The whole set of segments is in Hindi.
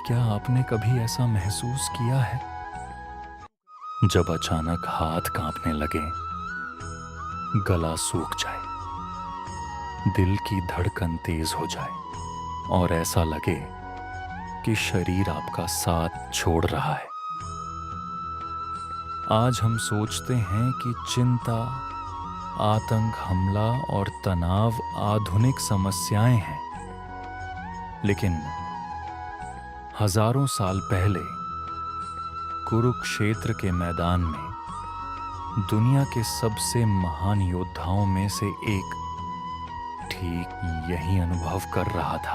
क्या आपने कभी ऐसा महसूस किया है जब अचानक हाथ कांपने लगे, गला सूख जाए, दिल की धड़कन तेज हो जाए और ऐसा लगे कि शरीर आपका साथ छोड़ रहा है? आज हम सोचते हैं कि चिंता, आतंक, हमला और तनाव आधुनिक समस्याएं हैं, लेकिन हजारों साल पहले कुरुक्षेत्र के मैदान में दुनिया के सबसे महान योद्धाओं में से एक ठीक यही अनुभव कर रहा था।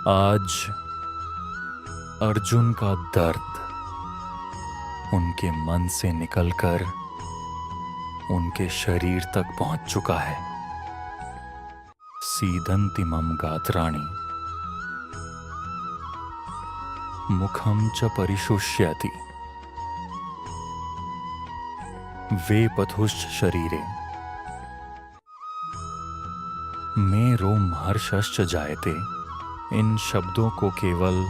आज अर्जुन का दर्द उनके मन से निकलकर उनके शरीर तक पहुंच चुका है। सीदंतिमम गात्राणि मुखम च परिशुष्यति वे पथुश्च शरीरे में रोम हर्षश्च जायते। इन शब्दों को केवल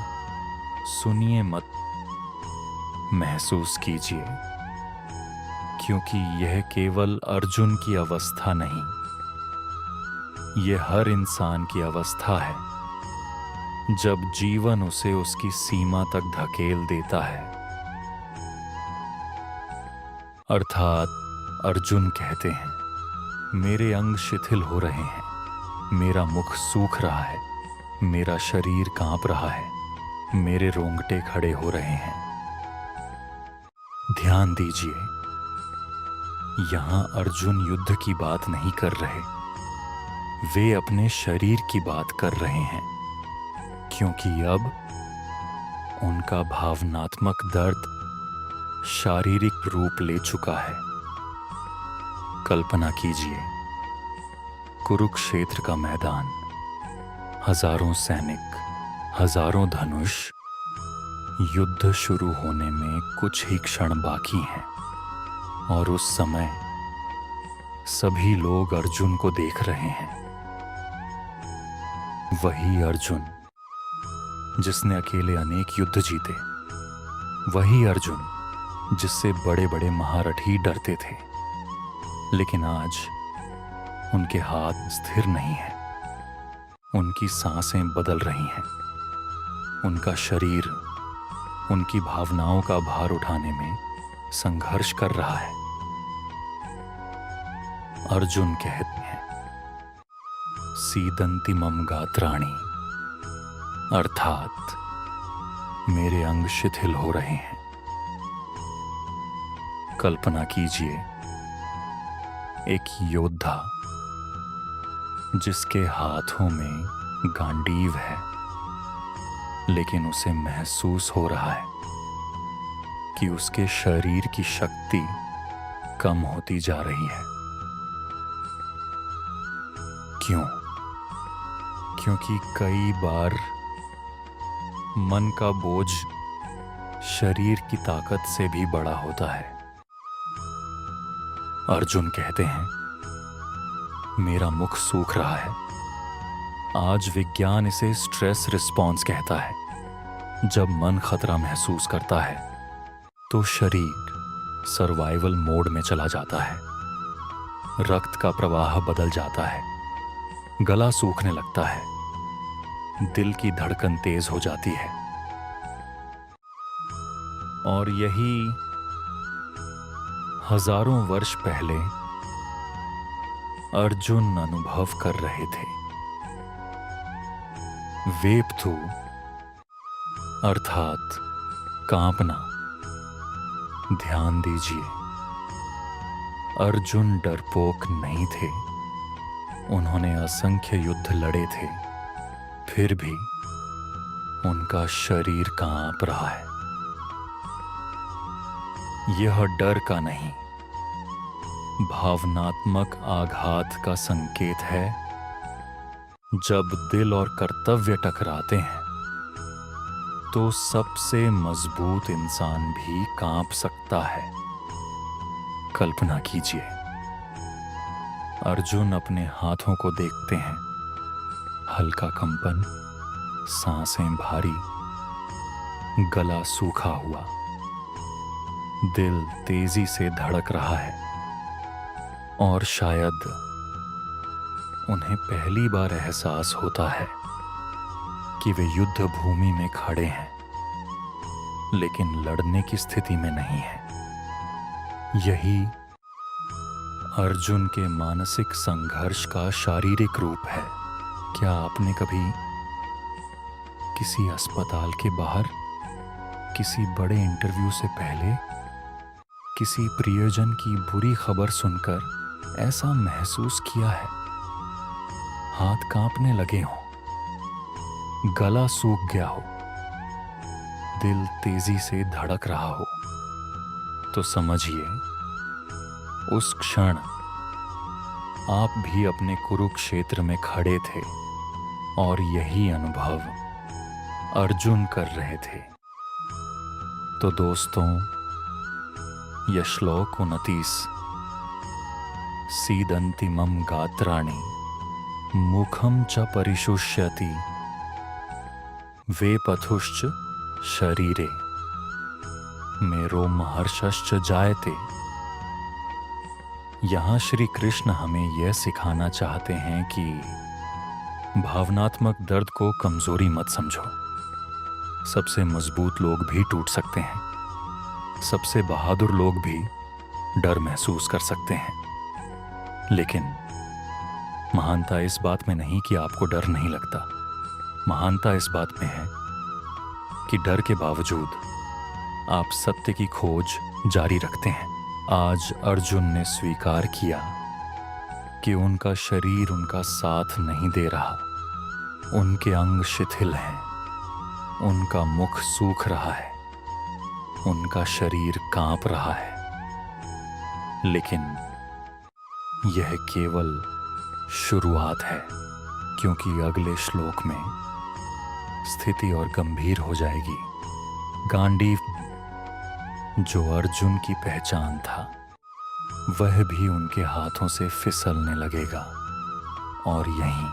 सुनिए मत, महसूस कीजिए, क्योंकि यह केवल अर्जुन की अवस्था नहीं, यह हर इंसान की अवस्था है जब जीवन उसे उसकी सीमा तक धकेल देता है। अर्थात अर्जुन कहते हैं, मेरे अंग शिथिल हो रहे हैं, मेरा मुख सूख रहा है, मेरा शरीर कांप रहा है, मेरे रोंगटे खड़े हो रहे हैं। ध्यान दीजिए, यहां अर्जुन युद्ध की बात नहीं कर रहे, वे अपने शरीर की बात कर रहे हैं, क्योंकि अब उनका भावनात्मक दर्द शारीरिक रूप ले चुका है। कल्पना कीजिए, कुरुक्षेत्र का मैदान, हजारों सैनिक, हजारों धनुष, युद्ध शुरू होने में कुछ ही क्षण बाकी हैं और उस समय सभी लोग अर्जुन को देख रहे हैं। वही अर्जुन जिसने अकेले अनेक युद्ध जीते, वही अर्जुन जिससे बड़े बड़े महारथी डरते थे, लेकिन आज उनके हाथ स्थिर नहीं हैं, उनकी सांसें बदल रही हैं, उनका शरीर उनकी भावनाओं का भार उठाने में संघर्ष कर रहा है। अर्जुन कहते हैं, सीदंतिमम गात्राणि, अर्थात मेरे अंग शिथिल हो रहे हैं। कल्पना कीजिए, एक योद्धा जिसके हाथों में गांडीव है, लेकिन उसे महसूस हो रहा है कि उसके शरीर की शक्ति कम होती जा रही है। क्यों? क्योंकि कई बार मन का बोझ शरीर की ताकत से भी बड़ा होता है। अर्जुन कहते हैं, मेरा मुख सूख रहा है। आज विज्ञान इसे स्ट्रेस रिस्पॉन्स कहता है। जब मन खतरा महसूस करता है तो शरीर सर्वाइवल मोड में चला जाता है, रक्त का प्रवाह बदल जाता है, गला सूखने लगता है, दिल की धड़कन तेज हो जाती है। और यही हजारों वर्ष पहले अर्जुन अनुभव कर रहे थे। वेपथु अर्थात कांपना। ध्यान दीजिए, अर्जुन डरपोक नहीं थे, उन्होंने असंख्य युद्ध लड़े थे, फिर भी उनका शरीर कांप रहा है। यह डर का नहीं, भावनात्मक आघात का संकेत है। जब दिल और कर्तव्य टकराते हैं तो सबसे मजबूत इंसान भी कांप सकता है। कल्पना कीजिए, अर्जुन अपने हाथों को देखते हैं, हल्का कंपन, सांसें भारी, गला सूखा हुआ, दिल तेजी से धड़क रहा है। और शायद उन्हें पहली बार एहसास होता है कि वे युद्ध भूमि में खड़े हैं, लेकिन लड़ने की स्थिति में नहीं है। यही अर्जुन के मानसिक संघर्ष का शारीरिक रूप है। क्या आपने कभी किसी अस्पताल के बाहर, किसी बड़े इंटरव्यू से पहले, किसी प्रियजन की बुरी खबर सुनकर ऐसा महसूस किया है? हाथ कांपने लगे हों, गला सूख गया हो, दिल तेजी से धड़क रहा हो, तो समझिए उस क्षण आप भी अपने कुरुक्षेत्र में खड़े थे और यही अनुभव अर्जुन कर रहे थे। तो दोस्तों, यह श्लोक 29, सीदंतिमं गात्राणि मुखम च परिशुष्यति वेपथुश्च शरीरे में रोमहर्षश्च जायते। यहां श्री कृष्ण हमें यह सिखाना चाहते हैं कि भावनात्मक दर्द को कमजोरी मत समझो। सबसे मजबूत लोग भी टूट सकते हैं, सबसे बहादुर लोग भी डर महसूस कर सकते हैं। लेकिन महानता इस बात में नहीं कि आपको डर नहीं लगता। महानता इस बात में है कि डर के बावजूद आप सत्य की खोज जारी रखते हैं। आज अर्जुन ने स्वीकार किया कि उनका शरीर उनका साथ नहीं दे रहा, उनके अंग शिथिल हैं, उनका मुख सूख रहा है, उनका शरीर कांप रहा है। लेकिन यह केवल शुरुआत है, क्योंकि अगले श्लोक में स्थिति और गंभीर हो जाएगी। गांडीव, जो अर्जुन की पहचान था, वह भी उनके हाथों से फिसलने लगेगा। और यहीं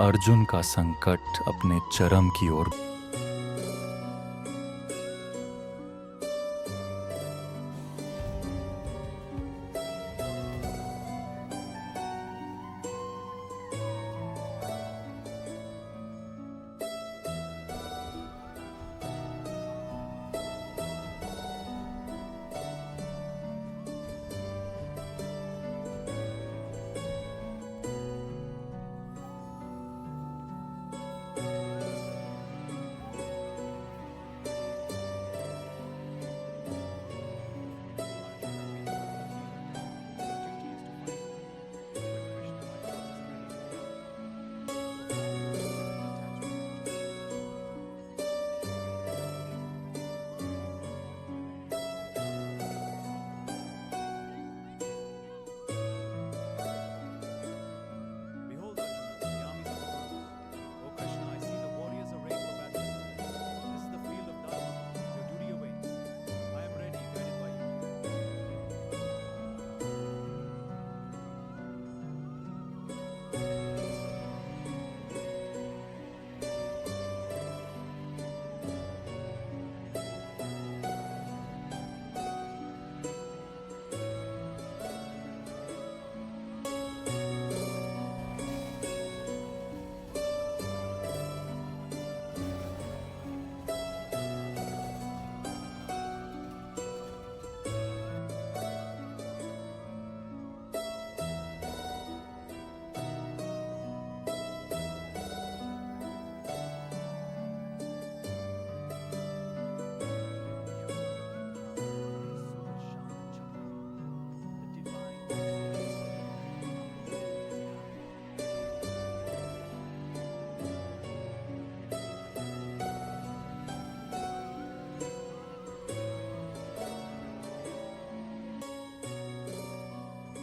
अर्जुन का संकट अपने चरम की ओर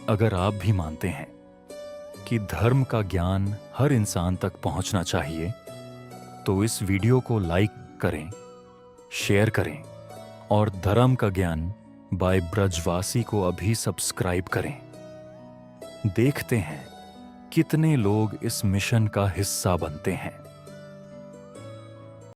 अगर आप भी मानते हैं कि धर्म का ज्ञान हर इंसान तक पहुंचना चाहिए, तो इस वीडियो को लाइक करें, शेयर करें और धर्म का ज्ञान बाय ब्रजवासी को अभी सब्सक्राइब करें। देखते हैं कितने लोग इस मिशन का हिस्सा बनते हैं।